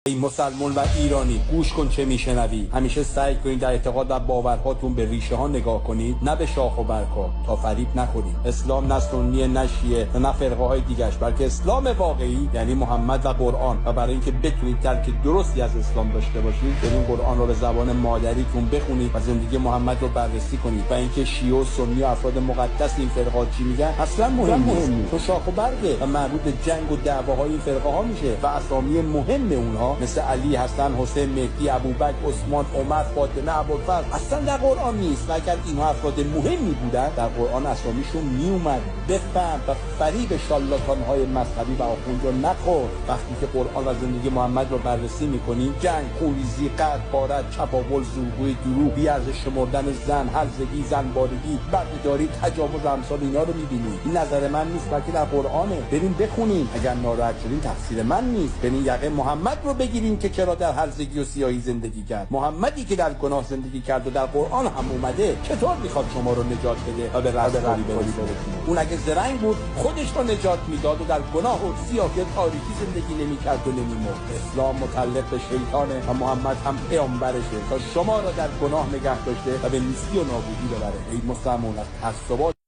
ای مسلمان و ایرانی، گوش کن چه میشنوی. همیشه سعی کنید در اعتقاد و باورهاتون به ریشه ها نگاه کنید، نه به شاخ و برگ‌ها، تا فریب نخورید. اسلام نه سنی نه شیعه نه فرقه های دیگش، بلکه اسلام واقعی یعنی محمد و قرآن. و برای اینکه بتونید درک درستی از اسلام داشته باشید، برید قرآن رو به زبان مادریتون بخونید و زندگی محمد رو بررسی کنید. و اینکه شیعه و سنی و افراد مقدس این فرقات چی میگن اصلا مهم نیست، تو شاخ و برگه و مربوط به جنگ و دعواهای این فرقه ها میشه. و اسامی مهم اونها مثل علی، حسن، حسین، مهدی، ابوبکر، عثمان، عمر، فاطمه، ابوالفضل اصلا در قرآن نیست. و اگر اینها افراد مهمی بودن در قرآن اسامیشون میومد. بفهم و فریب شالاتان‌های مذهبی و آخوند رو نخور. وقتی که قرآن و زندگی محمد رو بررسی میکنی، جنگ، خونریزی، قتل، غارت، چپاول، زورگویی، دروغ، بی‌ارزش شمردن زن، هرزگی، زنبارگی، بردهداری، تجاوز و امثال اینا رو میبینی. این نظر من نیست، بلکه در قرآنه. بریم بخونیم. اگر ناراحت شدین تقصیر من نیست. بریم یقه محمد رو بگیریم که چرا در هرزگی و سیاهی زندگی کرد. محمدی که در گناه زندگی کرد و در قرآن هم اومده، چطور میخواد شما رو نجات بده و به رستگاری برسونه؟ اون اگه زرنگ بود خودش رو نجات میداد و در گناه و سیاهی تاریکی زندگی نمیکرد و نمیمرد. اسلام متعلق به شیطانه و محمد هم پیامبرشه تا شما را در گناه نگه داشته و به نیستی و نابودی ببره. ای مسلمان، از تعصبات